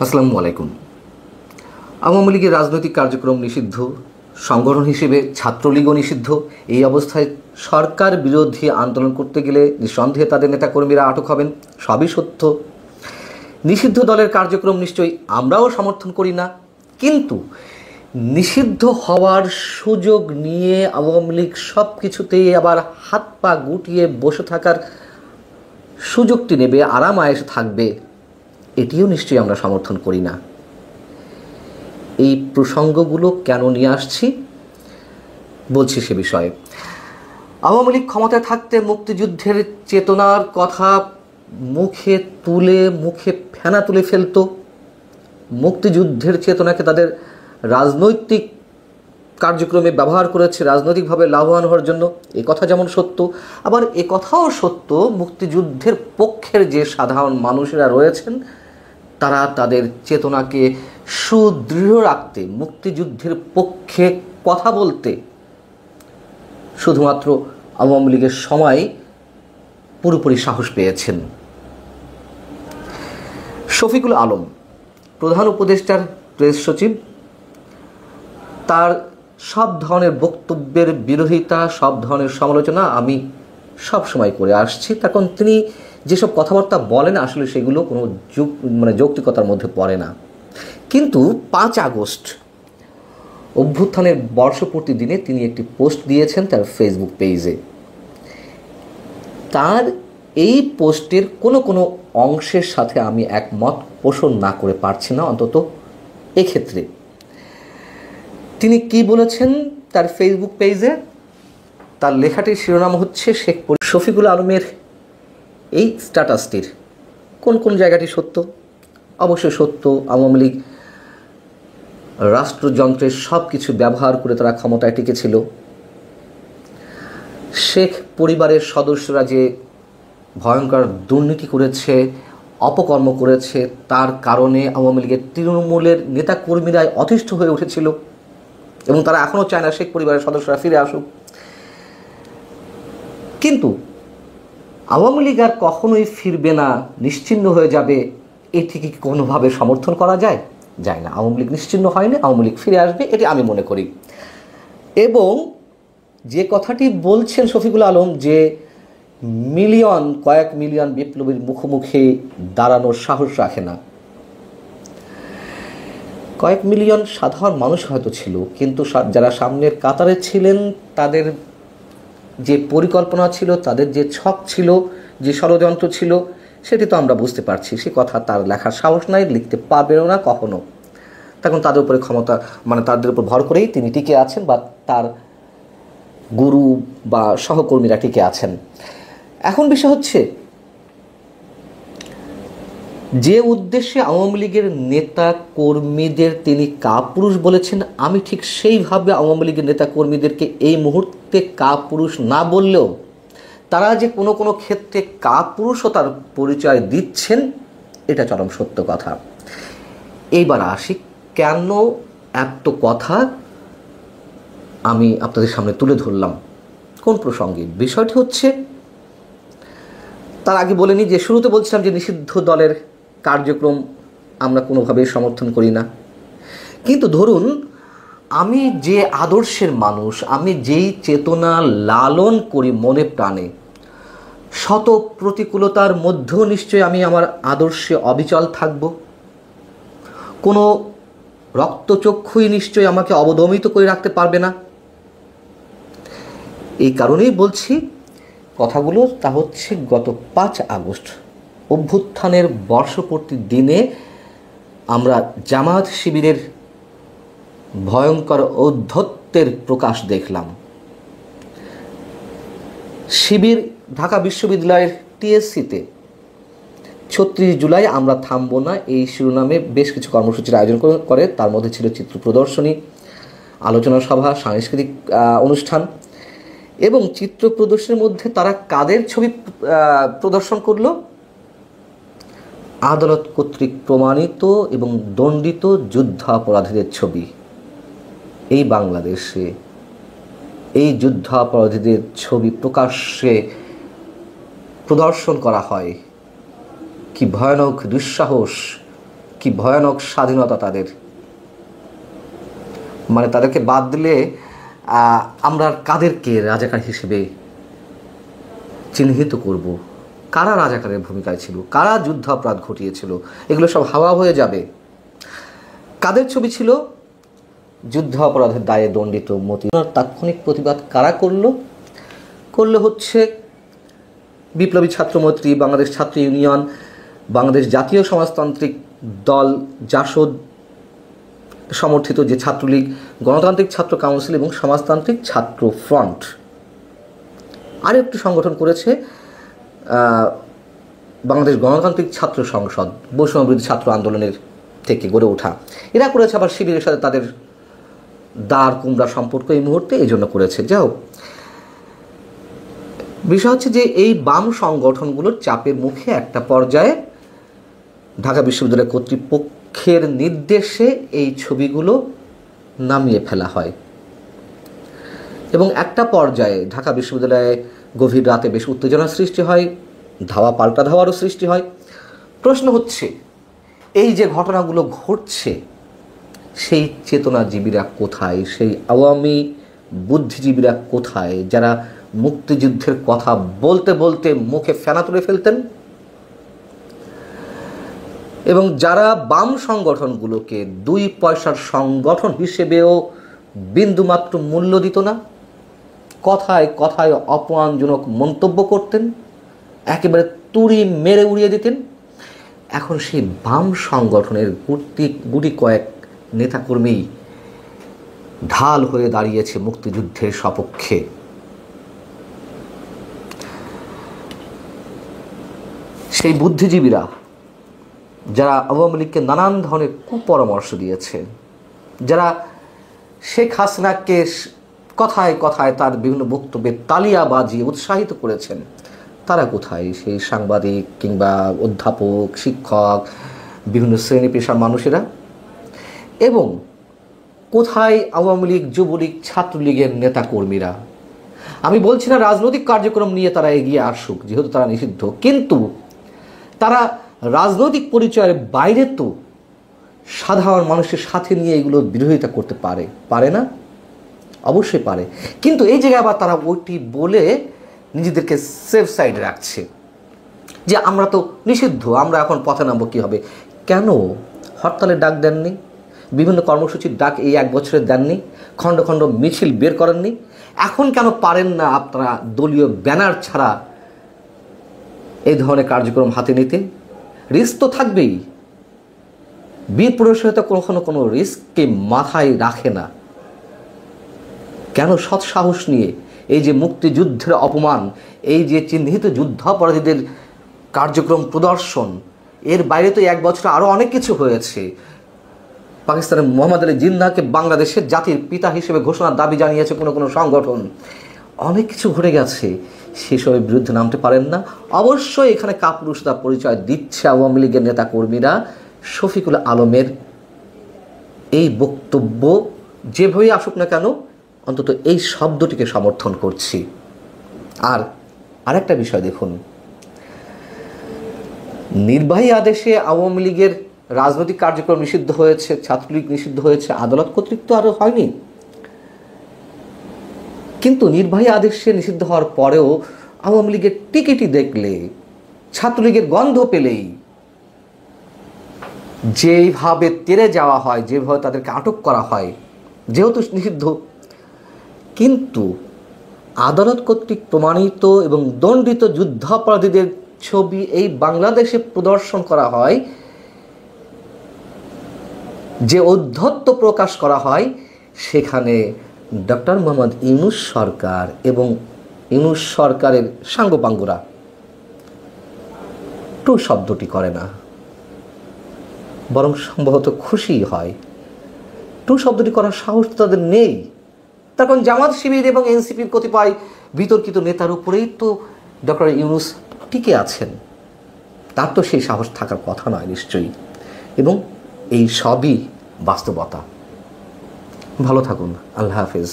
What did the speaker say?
আসসালামু আলাইকুম। আওয়ামী লীগের রাজনৈতিক কার্যক্রম নিষিদ্ধ, সংগঠন হিসেবে ছাত্রলীগও নিষিদ্ধ। এই অবস্থায় সরকার বিরোধী আন্দোলন করতে গেলে নিঃসন্দেহে তাদের নেতাকর্মীরা আটক হবেন, সবই সত্য। নিষিদ্ধ দলের কার্যক্রম নিশ্চয়ই আমরাও সমর্থন করি না, কিন্তু নিষিদ্ধ হওয়ার সুযোগ নিয়ে আওয়ামী লীগ সব কিছুতেই আবার হাত পা গুটিয়ে বসে থাকার সুযোগটি নেবে, আরাম আয়েশে থাকবে, এটিও নিশ্চয়ই আমরা সমর্থন করি না। এই প্রসঙ্গগুলো কেন নিয়ে আসছি বলছি সে বিষয়ে। আওয়ামী লীগ ক্ষমতায় থাকতে মুক্তিযুদ্ধের চেতনার কথা মুখে ফেনা তুলে ফেলত। মুক্তিযুদ্ধের চেতনাকে তাদের রাজনৈতিক কার্যক্রমে ব্যবহার করেছে, রাজনৈতিকভাবে লাভবান হওয়ার জন্য। এ কথা যেমন সত্য, আবার এ কথাও সত্য মুক্তিযুদ্ধের পক্ষের যে সাধারণ মানুষেরা রয়েছেন তারা তাদের চেতনাকে সুদৃঢ় রাখতে, মুক্তিযুদ্ধের পক্ষে কথা বলতে শুধুমাত্র আওয়ামী লীগের সময় পুরোপুরি সাহস পেয়েছেন। শফিকুল আলম, প্রধান উপদেষ্টার প্রেস সচিব, তার সব ধরনের বক্তব্যের বিরোধিতা, সব ধরনের সমালোচনা আমি সব সময় করে আসছি। তখন তিনি যেসব কথাবার্তা বলেন আসলে সেগুলো কোনো যৌক্তিকতার মধ্যে পড়ে না। কিন্তু 5 আগস্ট অভ্যুত্থানের বর্ষপূর্তি দিনে তিনি একটি পোস্ট দিয়েছেন তার ফেসবুক পেজে। তার এই পোস্টের কোনো অংশের সাথে আমি একমত পোষণ না করে পারছি না, অন্তত এক্ষেত্রে। তিনি কি বলেছেন তার ফেসবুক পেজে? তার লেখাটির শিরোনাম হচ্ছে শফিকুল আলমের এই স্ট্যাটাসটির কোন জায়গাটি সত্য? অবশ্যই সত্য। আওয়ামী লীগ রাষ্ট্রযন্ত্রের সব কিছু ব্যবহার করে তারা ক্ষমতায় টিকেছিল। শেখ পরিবারের সদস্যরা যে ভয়ঙ্কর দুর্নীতি করেছে, অপকর্ম করেছে, তার কারণে আওয়ামী লীগের তৃণমূলের নেতাকর্মীরাই অতিষ্ঠ হয়ে উঠেছিল এবং তারা এখনও চায় না শেখ পরিবারের সদস্যরা ফিরে আসুক। কিন্তু আওয়ামী লীগ আর কখনোই ফিরবে না, নিশ্চিহ্ন হয়ে যাবে, এটিকে কি কোনোভাবে সমর্থন করা যায়? যায় না। আওয়ামী লীগ নিশ্চিহ্ন হয়নি, আওয়ামী লীগ ফিরে আসবে, এটি আমি মনে করি। এবং যে কথাটি বলছেন শফিকুল আলম, যে কয়েক মিলিয়ন বিপ্লবীর মুখোমুখি দাঁড়ানোর সাহস রাখে না, কয়েক মিলিয়ন সাধারণ মানুষ হয়তো ছিল, কিন্তু যারা সামনের কাতারে ছিলেন তাদের যে পরিকল্পনা ছিল, তাদের যে ছক ছিল, যে ষড়যন্ত্র ছিল, সেটি তো আমরা বুঝতে পারছি। সে কথা তার লেখার সাহস নাই, লিখতে পারবেও না কখনো। তখন তাদের উপরে তাদের উপর ভর করেই তিনি টিকে আছেন, বা তার গুরু বা সহকর্মীরা টিকে আছেন। এখন বিষয় হচ্ছে, যে উদ্দেশ্যে আওয়ামী লীগের নেতা কর্মীদের তিনি কাপুরুষ বলেছেন, আমি ঠিক সেইভাবে আওয়ামী লীগের নেতা কর্মীদেরকে এই মুহূর্তে কাপুরুষ না বললেও তারা যে কোনো ক্ষেত্রে কাপুরুষতার পরিচয় দিচ্ছেন, এটা চরম সত্য কথা। এইবার আসি, কেন এত কথা আমি আপনাদের সামনে তুলে ধরলাম, কোন প্রসঙ্গে? বিষয়টি হচ্ছে, তার আগে বলে নিই যে শুরুতে বলছিলাম যে নিষিদ্ধ দলের কার্যক্রম আমরা কোনোভাবেই সমর্থন করি না। কিন্তু ধরুন, আমি যে আদর্শের মানুষ, আমি যেই চেতনা লালন করি মনে প্রাণে, শত প্রতিকূলতার মধ্যেও নিশ্চয়ই আমি আমার আদর্শে অবিচল থাকব। কোনো রক্তচক্ষুই নিশ্চয়ই আমাকে অবদমিত করে রাখতে পারবে না। এই কারণেই বলছি কথাগুলো। তা হচ্ছে, গত 5 আগস্ট অভ্যুত্থানের বর্ষপূর্তির দিনে আমরা জামাত শিবিরের ভয়ঙ্কর ঔদ্ধত্যের প্রকাশ দেখলাম। শিবির ঢাকা বিশ্ববিদ্যালয়ের টিএসসিতে 36 জুলাই আমরা থামব না, এই শিরোনামে বেশ কিছু কর্মসূচির আয়োজন করে। তার মধ্যে ছিল চিত্র প্রদর্শনী, আলোচনা সভা, সাংস্কৃতিক অনুষ্ঠান। এবং চিত্র প্রদর্শনের মধ্যে তারা কাদের ছবি প্রদর্শন করলো? আদালত কর্তৃক প্রমাণিত এবং দণ্ডিত যুদ্ধাপরাধীদের ছবি। এই বাংলাদেশে এই যুদ্ধাপরাধীদের ছবি প্রকাশ্যে প্রদর্শন করা হয়, কি ভয়ানক দুঃসাহস! কি ভয়ানক স্বাধীনতা তাদের। মানে তাদেরকে বাদ দিলে আমরা কাদেরকে রাজাকার হিসেবে চিহ্নিত করব? কারা রাজাকারের ভূমিকায় ছিল, কারা যুদ্ধ অপরাধ ঘটিয়েছিল, এগুলো সব হাওয়া হয়ে যাবে। কাদের ছবি ছিল যুদ্ধ অপরাধের দায়ে দণ্ডিত মতি? তাৎক্ষণিক প্রতিবাদ কারা করলো হচ্ছে বিপ্লবী ছাত্রমৈত্রী, বাংলাদেশ ছাত্র ইউনিয়ন, বাংলাদেশ জাতীয় সমাজতান্ত্রিক দল জাসদ সমর্থিত যে ছাত্রলীগ, গণতান্ত্রিক ছাত্র কাউন্সিল এবং সমাজতান্ত্রিক ছাত্র ফ্রন্ট। আরেকটি সংগঠন করেছে বাংলাদেশ গণতান্ত্রিক ছাত্র সংসদ, বৈষম্যবিরোধী ছাত্র আন্দোলনের থেকে গড়ে ওঠা। এরা করেছে আবার শিবিরের সাথে তাদের দাঁড় কুমড়া সম্পর্ক এই মুহূর্তে এই জন্য করেছে। যাও, বিষয় হচ্ছে যে এই বাম সংগঠনগুলোর চাপের মুখে একটা পর্যায়ে ঢাকা বিশ্ববিদ্যালয় কর্তৃপক্ষের নির্দেশে এই ছবিগুলো নামিয়ে ফেলা হয় এবং একটা পর্যায়ে ঢাকা বিশ্ববিদ্যালয়ে গভীর রাতে বেশ উত্তেজনার সৃষ্টি হয়, ধাওয়া পাল্টা ধাওয়ারও সৃষ্টি হয়। প্রশ্ন হচ্ছে, এই যে ঘটনাগুলো ঘটছে সেই চেতনাজীবীরা কোথায়, সেই আওয়ামী বুদ্ধিজীবীরা কোথায় যারা মুক্তিযুদ্ধের কথা বলতে বলতে মুখে ফেনা তুলে ফেলতেন এবং যারা বাম সংগঠনগুলোকে 2 পয়সার সংগঠন হিসেবেও বিন্দুমাত্র মূল্য দিত না, কথায় কথায় অপমানজনক মন্তব্য করতেন, একেবারে তুড়ি মেরে উড়িয়ে দিতেন। এখন সেই বাম সংগঠনের গুটি কয়েক নেতাকর্মী ঢাল হয়ে দাঁড়িয়েছে মুক্তিযুদ্ধের সপক্ষে। সেই বুদ্ধিজীবীরা যারা আওয়ামী লীগকে নানান ধরনের কুপরামর্শ দিয়েছে, যারা শেখ হাসিনাকে কথায় কথায় তার বিভিন্ন বক্তব্যে তালিয়া বাজিয়ে উৎসাহিত করেছেন, তারা কোথায়? সেই সাংবাদিক কিংবা অধ্যাপক, শিক্ষক, বিভিন্ন শ্রেণী পেশার মানুষেরা। এবং কোথায় আওয়ামী লীগ, যুবলীগ, ছাত্রলীগের নেতাকর্মীরা? আমি বলছি না রাজনৈতিক কার্যক্রম নিয়ে তারা এগিয়ে আসুক, যেহেতু তারা নিষিদ্ধ, কিন্তু তারা রাজনৈতিক পরিচয়ের বাইরে তো সাধারণ মানুষের সাথে নিয়ে এগুলো বিরোধিতা করতে পারে না? অবশ্যই পারে। কিন্তু এই জায়গায় আবার তারা ওইটি বলে নিজেদেরকে সেফ সাইডে রাখছে যে আমরা তো নিষিদ্ধ, আমরা এখন পথে নামবো কী হবে। কেন হরতালের ডাক দেননি? বিভিন্ন কর্মসূচির ডাক এই 1 বছরে দেননি? খণ্ড খণ্ড মিছিল বের করেননি? এখন কেন পারেন না আপনারা দলীয় ব্যানার ছাড়া এই ধরনের কার্যক্রম হাতে নিতে? রিস্ক তো থাকবেই। বীর পুরুষরা তো কখনো কোনো রিস্ককে মাথায় রাখে না। কেন সৎ সাহস নিয়ে এই যে মুক্তিযুদ্ধের অপমান, এই যে চিহ্নিত যুদ্ধাপরাধীদের কার্যক্রম প্রদর্শন, এর বাইরে তো 1 বছরে আরও অনেক কিছু হয়েছে। পাকিস্তানের মোহাম্মদ আলী জিন্নাহকে বাংলাদেশের জাতির পিতা হিসেবে ঘোষণার দাবি জানিয়েছে কোনো সংগঠন। অনেক কিছু ঘটে গেছে, সেসবের বিরুদ্ধে নামতে পারেন না। অবশ্যই এখানে কাপুরুষতা পরিচয় দিচ্ছে আওয়ামী লীগের নেতাকর্মীরা। শফিকুল আলমের এই বক্তব্য যেভাবেই আসুক না কেন, অন্তত এই শব্দটিকে সমর্থন করছি। আর আরেকটা বিষয় দেখুন, নির্বাহী আদেশে আওয়ামী লীগের রাজনৈতিক কার্যক্রম নিষিদ্ধ হয়েছে, ছাত্রলীগ নিষিদ্ধ হয়েছে, আদালত কর্তৃক তো আরও হয়নি। কিন্তু নির্বাহী আদেশে নিষিদ্ধ হওয়ার পরেও আওয়ামী লীগের টিকিটই দেখলে, ছাত্রলীগের গন্ধ পেলেই যেভাবে তেড়ে যাওয়া হয়, যেভাবে তাদেরকে আটক করা হয়, যেহেতু নিষিদ্ধ, কিন্তু আদালত কর্তৃক প্রমাণিত এবং দণ্ডিত যুদ্ধাপরাধীদের ছবি এই বাংলাদেশে প্রদর্শন করা হয়, যে ঔদ্ধত্য প্রকাশ করা হয়, সেখানে ডক্টর মোহাম্মদ ইউনূস সরকার এবং ইউনূস সরকারের সাঙ্গপাঙ্গরা টু শব্দটি করে না, বরং সম্ভবত খুশি হয়। টু শব্দটি করার সাহস তাদের নেই। তার কারণ জামাত, শিবির এবং এনসিপির কতিপয় বিতর্কিত নেতার উপরেই তো ডক্টর ইউনূস টিকে আছেন। তার তো সেই সাহস থাকার কথা নয় নিশ্চয়ই। এবং এই সবই বাস্তবতা। ভালো থাকুন। আল্লাহ হাফেজ।